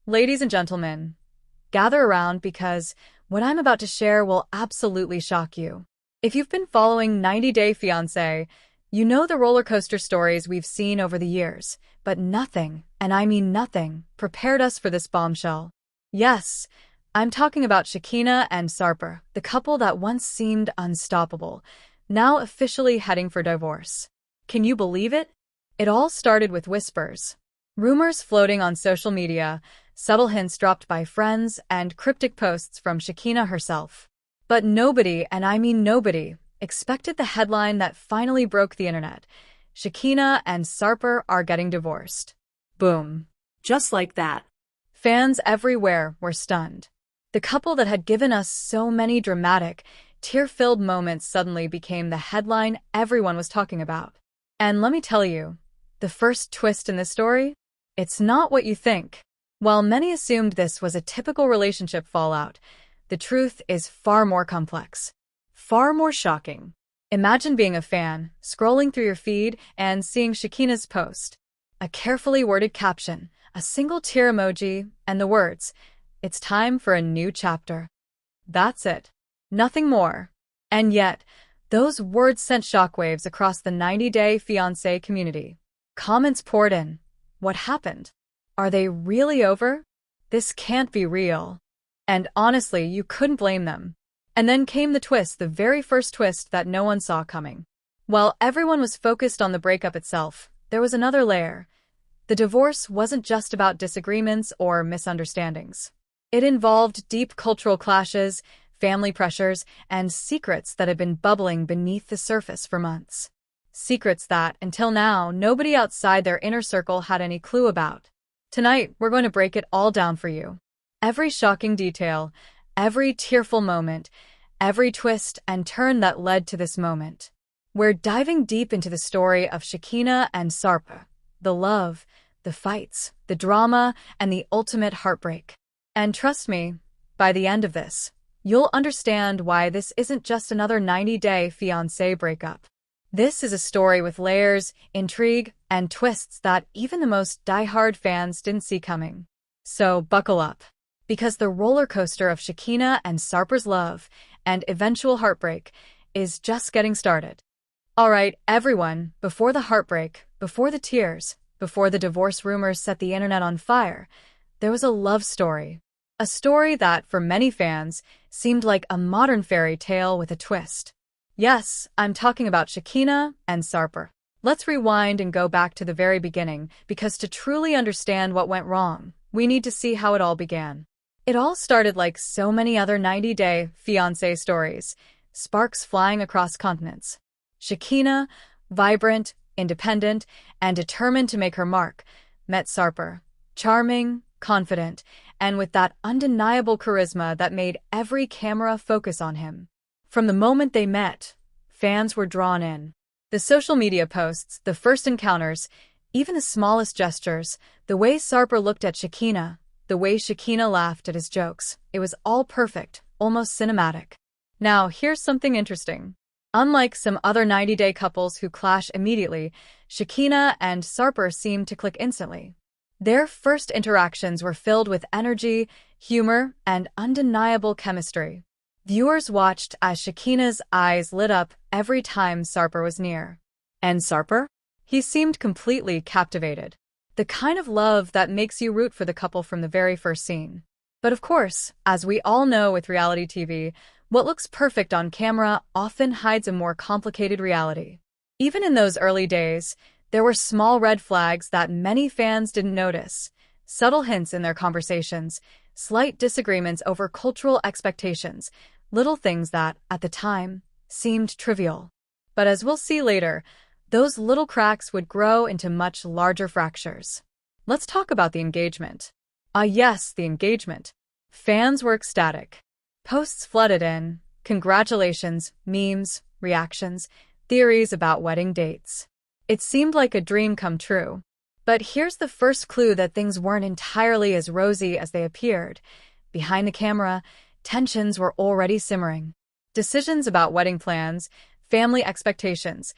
Ladies and gentlemen, gather around because what I'm about to share will absolutely shock you. If you've been following 90 Day Fiancé, you know the roller coaster stories we've seen over the years, but nothing, and I mean nothing, prepared us for this bombshell. Yes, I'm talking about Shekinah and Sarper, the couple that once seemed unstoppable, now officially heading for divorce. Can you believe it? It all started with whispers. Rumors floating on social media, subtle hints dropped by friends, and cryptic posts from Shekinah herself. But nobody, and I mean nobody, expected the headline that finally broke the internet. Shekinah and Sarper are getting divorced. Boom. Just like that. Fans everywhere were stunned. The couple that had given us so many dramatic, tear-filled moments suddenly became the headline everyone was talking about. And let me tell you, the first twist in this story? It's not what you think. While many assumed this was a typical relationship fallout, the truth is far more complex, far more shocking. Imagine being a fan, scrolling through your feed, and seeing Shekinah's post. A carefully worded caption, a single tear emoji, and the words, "It's time for a new chapter." That's it. Nothing more. And yet, those words sent shockwaves across the 90 Day Fiancé community. Comments poured in. What happened? Are they really over? This can't be real. And honestly, you couldn't blame them. And then came the twist, the very first twist that no one saw coming. While everyone was focused on the breakup itself, there was another layer. The divorce wasn't just about disagreements or misunderstandings. It involved deep cultural clashes, family pressures, and secrets that had been bubbling beneath the surface for months. Secrets that, until now, nobody outside their inner circle had any clue about. Tonight, we're going to break it all down for you. Every shocking detail, every tearful moment, every twist and turn that led to this moment. We're diving deep into the story of Shekinah and Sarper, the love, the fights, the drama, and the ultimate heartbreak. And trust me, by the end of this, you'll understand why this isn't just another 90 Day Fiancé breakup. This is a story with layers, intrigue, and twists that even the most die-hard fans didn't see coming. So buckle up, because the roller coaster of Shekinah and Sarper's love and eventual heartbreak is just getting started. All right, everyone, before the heartbreak, before the tears, before the divorce rumors set the internet on fire, there was a love story. A story that, for many fans, seemed like a modern fairy tale with a twist. Yes, I'm talking about Shekinah and Sarper. Let's rewind and go back to the very beginning, because to truly understand what went wrong, we need to see how it all began. It all started like so many other 90 Day Fiancé stories, sparks flying across continents. Shekinah, vibrant, independent, and determined to make her mark, met Sarper, charming, confident, and with that undeniable charisma that made every camera focus on him. From the moment they met, fans were drawn in. The social media posts, the first encounters, even the smallest gestures, the way Sarper looked at Shekinah, the way Shekinah laughed at his jokes, it was all perfect, almost cinematic. Now, here's something interesting. Unlike some other 90 Day couples who clash immediately, Shekinah and Sarper seemed to click instantly. Their first interactions were filled with energy, humor, and undeniable chemistry. Viewers watched as Shekinah's eyes lit up every time Sarper was near. And Sarper? He seemed completely captivated. The kind of love that makes you root for the couple from the very first scene. But of course, as we all know with reality TV, what looks perfect on camera often hides a more complicated reality. Even in those early days, there were small red flags that many fans didn't notice. Subtle hints in their conversations, slight disagreements over cultural expectations, little things that, at the time, seemed trivial. But as we'll see later, those little cracks would grow into much larger fractures. Let's talk about the engagement. Yes, the engagement. Fans were ecstatic. Posts flooded in, congratulations, memes, reactions, theories about wedding dates. It seemed like a dream come true. But here's the first clue that things weren't entirely as rosy as they appeared. Behind the camera, tensions were already simmering. Decisions about wedding plans, family expectations,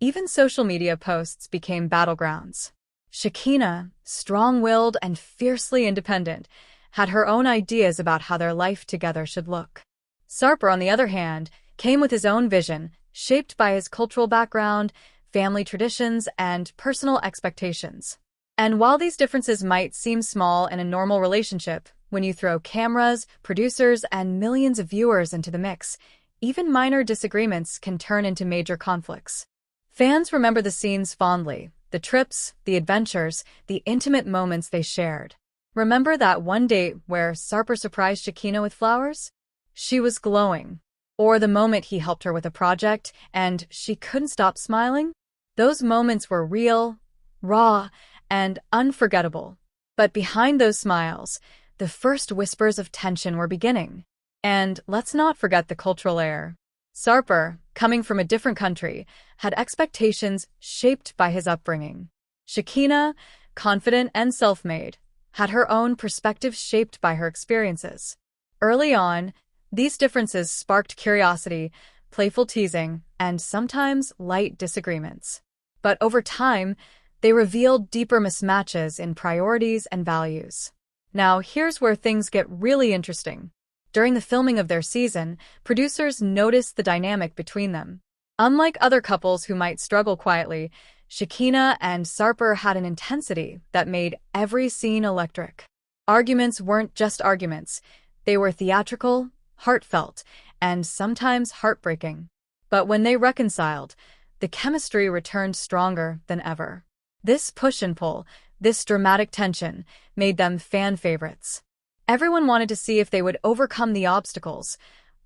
even social media posts became battlegrounds. Shekinah, strong-willed and fiercely independent, had her own ideas about how their life together should look. Sarper, on the other hand, came with his own vision, shaped by his cultural background, family traditions, and personal expectations. And while these differences might seem small in a normal relationship, when you throw cameras, producers, and millions of viewers into the mix, even minor disagreements can turn into major conflicts. Fans remember the scenes fondly, the trips, the adventures, the intimate moments they shared. Remember that one date where Sarper surprised Shekinah with flowers? She was glowing. Or the moment he helped her with a project and she couldn't stop smiling? Those moments were real, raw, and unforgettable. But behind those smiles, the first whispers of tension were beginning. And let's not forget the cultural layer. Sarper, coming from a different country, had expectations shaped by his upbringing. Shekinah, confident and self-made, had her own perspective shaped by her experiences. Early on, these differences sparked curiosity, playful teasing, and sometimes light disagreements. But over time, they revealed deeper mismatches in priorities and values. Now, here's where things get really interesting. During the filming of their season, producers noticed the dynamic between them. Unlike other couples who might struggle quietly, Shekinah and Sarper had an intensity that made every scene electric. Arguments weren't just arguments. They were theatrical, heartfelt, and sometimes heartbreaking. But when they reconciled, the chemistry returned stronger than ever. This push and pull, this dramatic tension, made them fan favorites. Everyone wanted to see if they would overcome the obstacles,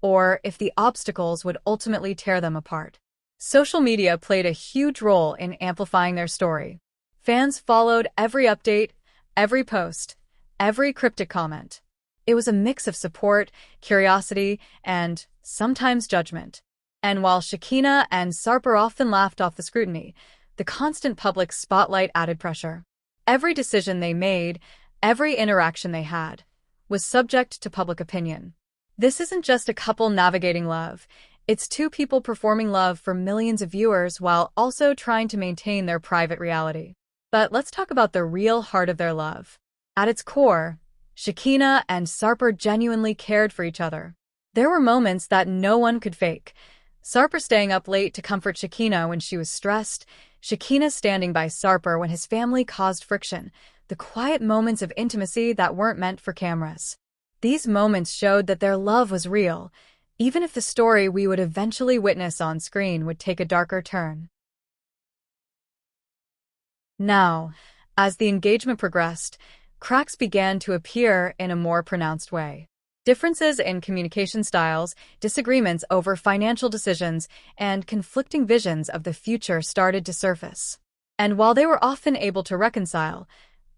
or if the obstacles would ultimately tear them apart. Social media played a huge role in amplifying their story. Fans followed every update, every post, every cryptic comment. It was a mix of support, curiosity, and sometimes judgment. And while Shekinah and Sarper often laughed off the scrutiny, the constant public spotlight added pressure. Every decision they made, every interaction they had, was subject to public opinion. This isn't just a couple navigating love. It's two people performing love for millions of viewers while also trying to maintain their private reality. But let's talk about the real heart of their love. At its core, Shekinah and Sarper genuinely cared for each other. There were moments that no one could fake. Sarper staying up late to comfort Shekinah when she was stressed, Shekinah standing by Sarper when his family caused friction, the quiet moments of intimacy that weren't meant for cameras. These moments showed that their love was real, even if the story we would eventually witness on screen would take a darker turn. Now, as the engagement progressed, cracks began to appear in a more pronounced way. Differences in communication styles, disagreements over financial decisions, and conflicting visions of the future started to surface. And while they were often able to reconcile,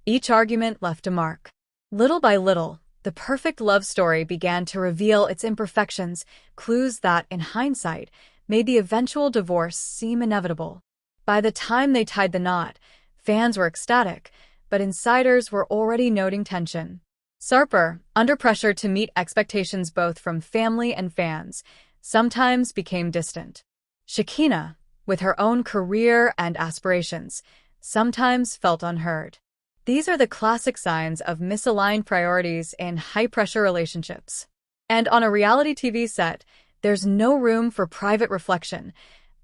each argument left a mark. Little by little, the perfect love story began to reveal its imperfections, clues that, in hindsight, made the eventual divorce seem inevitable. By the time they tied the knot, fans were ecstatic, but insiders were already noting tension. Sarper, under pressure to meet expectations both from family and fans, sometimes became distant. Shekinah, with her own career and aspirations, sometimes felt unheard. These are the classic signs of misaligned priorities in high-pressure relationships. And on a reality TV set, there's no room for private reflection.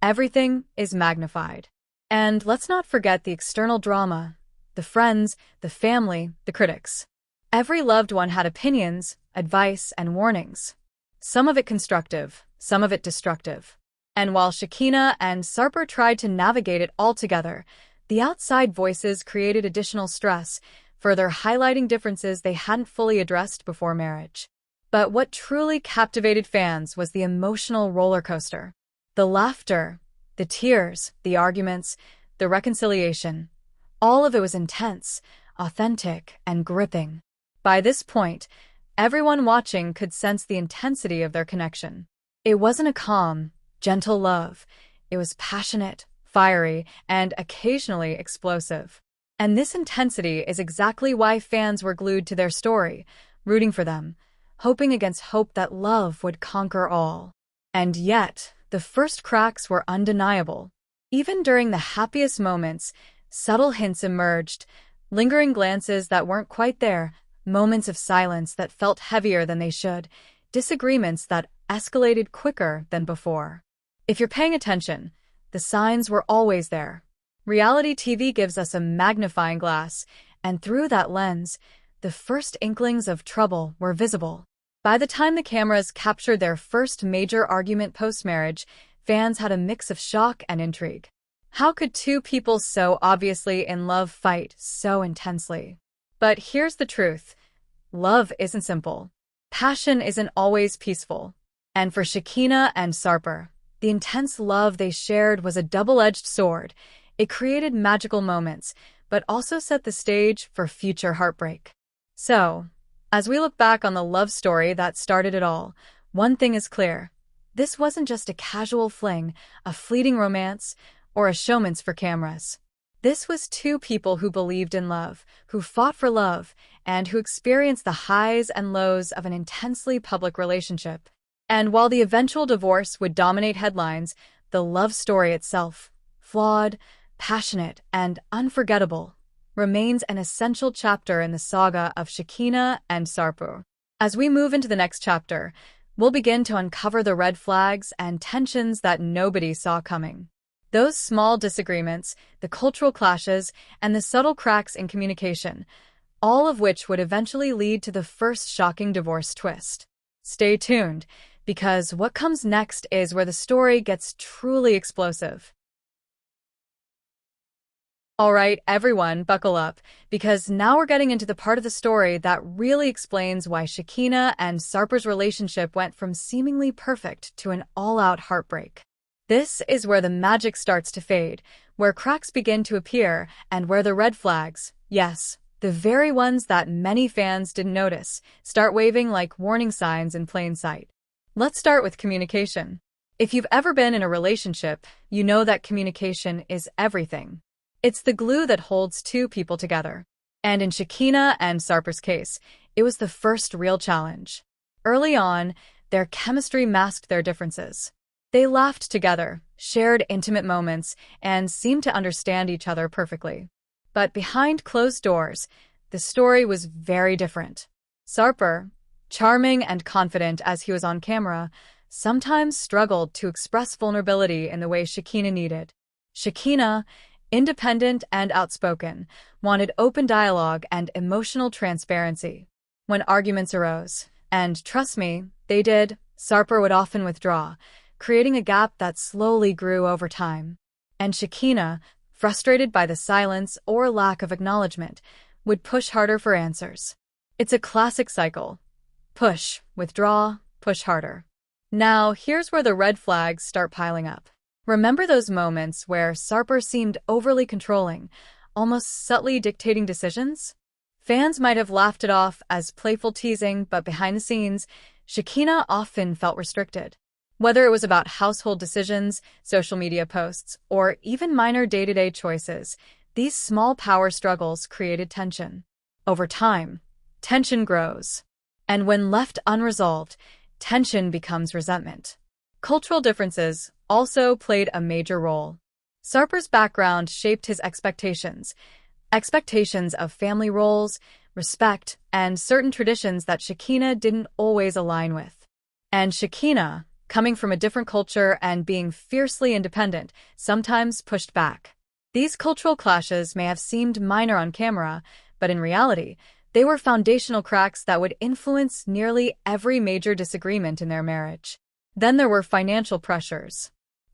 Everything is magnified. And let's not forget the external drama, the friends, the family, the critics. Every loved one had opinions, advice, and warnings. Some of it constructive, some of it destructive. And while Shekinah and Sarper tried to navigate it all together, the outside voices created additional stress, further highlighting differences they hadn't fully addressed before marriage. But what truly captivated fans was the emotional roller coaster. The laughter, the tears, the arguments, the reconciliation. All of it was intense, authentic, and gripping. By this point, everyone watching could sense the intensity of their connection. It wasn't a calm, gentle love. It was passionate, fiery, and occasionally explosive. And this intensity is exactly why fans were glued to their story, rooting for them, hoping against hope that love would conquer all. And yet, the first cracks were undeniable. Even during the happiest moments, Subtle hints emerged, lingering glances that weren't quite there, moments of silence that felt heavier than they should, disagreements that escalated quicker than before. If you're paying attention, the signs were always there. Reality TV gives us a magnifying glass, and through that lens, the first inklings of trouble were visible. By the time the cameras captured their first major argument post-marriage, fans had a mix of shock and intrigue. How could two people so obviously in love fight so intensely? But here's the truth. Love isn't simple. Passion isn't always peaceful. And for Shekinah and Sarper, the intense love they shared was a double-edged sword. It created magical moments, but also set the stage for future heartbreak. So, as we look back on the love story that started it all, one thing is clear. This wasn't just a casual fling, a fleeting romance, or a showman's for cameras. This was two people who believed in love, who fought for love, and who experienced the highs and lows of an intensely public relationship. And while the eventual divorce would dominate headlines, the love story itself, flawed, passionate, and unforgettable, remains an essential chapter in the saga of Shekinah and Sarper. As we move into the next chapter, we'll begin to uncover the red flags and tensions that nobody saw coming. Those small disagreements, the cultural clashes, and the subtle cracks in communication, all of which would eventually lead to the first shocking divorce twist. Stay tuned, because what comes next is where the story gets truly explosive. All right, everyone, buckle up, because now we're getting into the part of the story that really explains why Shekinah and Sarper's relationship went from seemingly perfect to an all-out heartbreak. This is where the magic starts to fade, where cracks begin to appear, and where the red flags, yes, the very ones that many fans didn't notice, start waving like warning signs in plain sight. Let's start with communication. If you've ever been in a relationship, you know that communication is everything. It's the glue that holds two people together. And in Shekinah and Sarper's case, it was the first real challenge. Early on, their chemistry masked their differences. They laughed together, shared intimate moments, and seemed to understand each other perfectly. But behind closed doors, the story was very different. Sarper, charming and confident as he was on camera, sometimes struggled to express vulnerability in the way Shekinah needed. Shekinah, independent and outspoken, wanted open dialogue and emotional transparency. When arguments arose, and trust me, they did, Sarper would often withdraw, creating a gap that slowly grew over time. And Shekinah, frustrated by the silence or lack of acknowledgement, would push harder for answers. It's a classic cycle. Push, withdraw, push harder. Now, here's where the red flags start piling up. Remember those moments where Sarper seemed overly controlling, almost subtly dictating decisions? Fans might have laughed it off as playful teasing, but behind the scenes, Shekinah often felt restricted. Whether it was about household decisions, social media posts, or even minor day-to-day choices, these small power struggles created tension. Over time, tension grows. And when left unresolved, tension becomes resentment. Cultural differences also played a major role. Sarper's background shaped his expectations of family roles, respect, and certain traditions that Shekinah didn't always align with. And Shekinah, coming from a different culture and being fiercely independent, sometimes pushed back. These cultural clashes may have seemed minor on camera, but in reality, they were foundational cracks that would influence nearly every major disagreement in their marriage. Then there were financial pressures.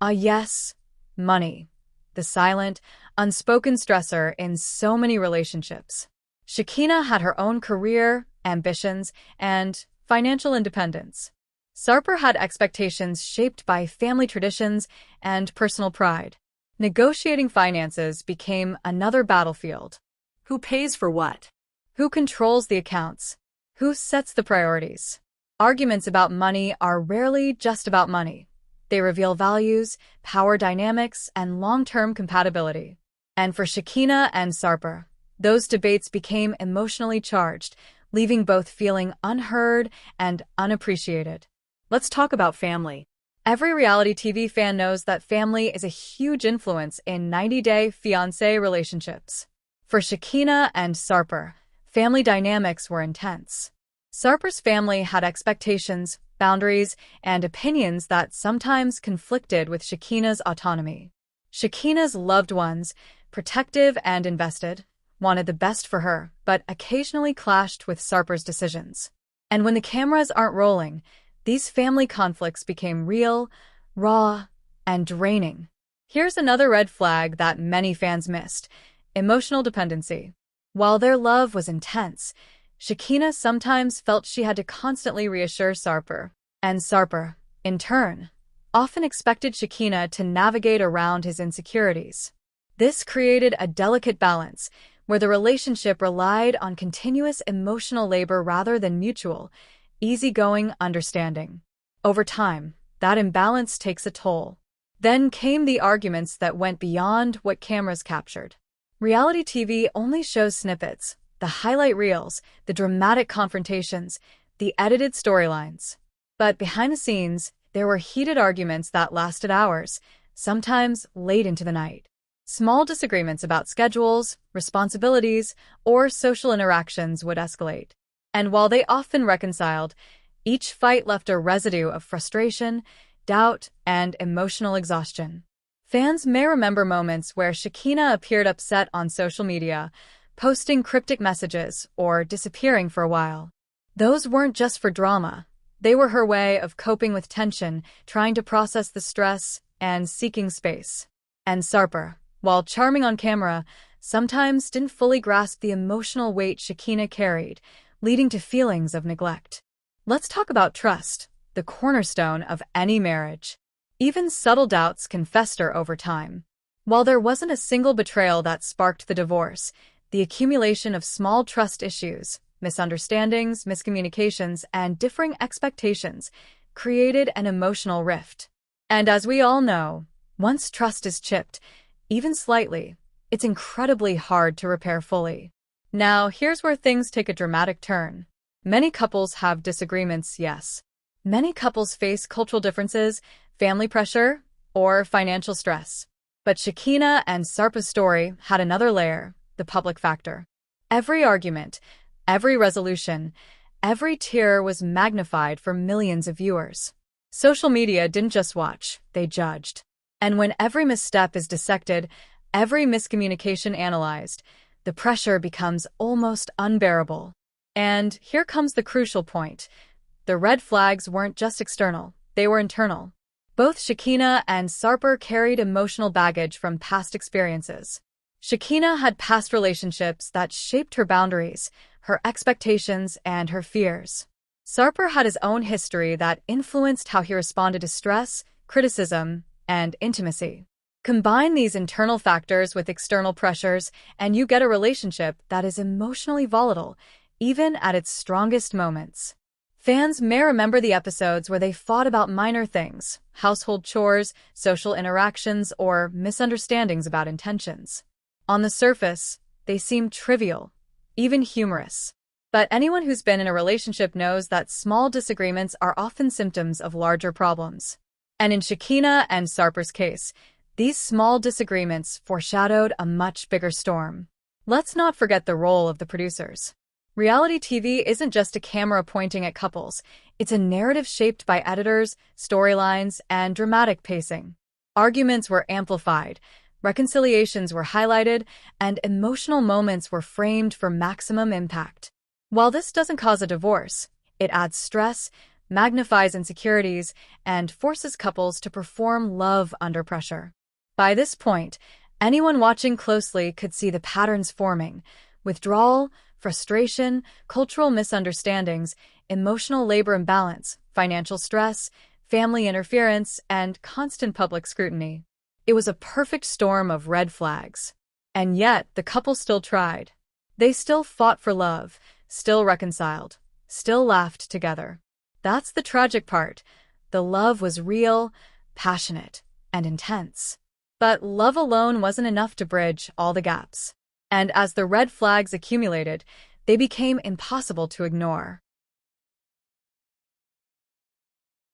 Yes, money. The silent, unspoken stressor in so many relationships. Shekinah had her own career, ambitions, and financial independence. Sarper had expectations shaped by family traditions and personal pride. Negotiating finances became another battlefield. Who pays for what? Who controls the accounts? Who sets the priorities? Arguments about money are rarely just about money. They reveal values, power dynamics, and long-term compatibility. And for Shekinah and Sarper, those debates became emotionally charged, leaving both feeling unheard and unappreciated. Let's talk about family. Every reality TV fan knows that family is a huge influence in 90-day fiancé relationships. For Shekinah and Sarper, family dynamics were intense. Sarper's family had expectations, boundaries, and opinions that sometimes conflicted with Shekinah's autonomy. Shekinah's loved ones, protective and invested, wanted the best for her, but occasionally clashed with Sarper's decisions. And when the cameras aren't rolling, these family conflicts became real, raw, and draining. Here's another red flag that many fans missed: emotional dependency. While their love was intense, Shekinah sometimes felt she had to constantly reassure Sarper, and Sarper, in turn, often expected Shekinah to navigate around his insecurities. This created a delicate balance, where the relationship relied on continuous emotional labor rather than mutual, easygoing understanding. Over time, that imbalance takes a toll. Then came the arguments that went beyond what cameras captured. Reality TV only shows snippets, the highlight reels, the dramatic confrontations, the edited storylines. But behind the scenes, there were heated arguments that lasted hours, sometimes late into the night. Small disagreements about schedules, responsibilities, or social interactions would escalate. And while they often reconciled, each fight left a residue of frustration, doubt, and emotional exhaustion. Fans may remember moments where Shekinah appeared upset on social media, posting cryptic messages or disappearing for a while. Those weren't just for drama. They were her way of coping with tension, trying to process the stress, and seeking space. And Sarper, while charming on camera, sometimes didn't fully grasp the emotional weight Shekinah carried, leading to feelings of neglect. Let's talk about trust, the cornerstone of any marriage. Even subtle doubts can fester over time. While there wasn't a single betrayal that sparked the divorce, the accumulation of small trust issues, misunderstandings, miscommunications, and differing expectations created an emotional rift. And as we all know, once trust is chipped, even slightly, it's incredibly hard to repair fully. Now, here's where things take a dramatic turn. Many couples have disagreements, yes. Many couples face cultural differences, family pressure, or financial stress. But Shekinah and Sarper's story had another layer: the public factor. Every argument, every resolution, every tear was magnified for millions of viewers. Social media didn't just watch, they judged. And when every misstep is dissected, every miscommunication analyzed, the pressure becomes almost unbearable. And here comes the crucial point. The red flags weren't just external, they were internal. Both Shekinah and Sarper carried emotional baggage from past experiences. Shekinah had past relationships that shaped her boundaries, her expectations, and her fears. Sarper had his own history that influenced how he responded to stress, criticism, and intimacy. Combine these internal factors with external pressures, and you get a relationship that is emotionally volatile, even at its strongest moments. Fans may remember the episodes where they fought about minor things, household chores, social interactions, or misunderstandings about intentions. On the surface, they seem trivial, even humorous. But anyone who's been in a relationship knows that small disagreements are often symptoms of larger problems. And in Shekinah and Sarper's case, these small disagreements foreshadowed a much bigger storm. Let's not forget the role of the producers. Reality TV isn't just a camera pointing at couples, it's a narrative shaped by editors, storylines, and dramatic pacing. Arguments were amplified, reconciliations were highlighted, and emotional moments were framed for maximum impact. While this doesn't cause a divorce, it adds stress, magnifies insecurities, and forces couples to perform love under pressure. By this point, anyone watching closely could see the patterns forming: withdrawal, frustration, cultural misunderstandings, emotional labor imbalance, financial stress, family interference, and constant public scrutiny. It was a perfect storm of red flags. And yet, the couple still tried. They still fought for love, still reconciled, still laughed together. That's the tragic part. The love was real, passionate, and intense. But love alone wasn't enough to bridge all the gaps. And as the red flags accumulated, they became impossible to ignore.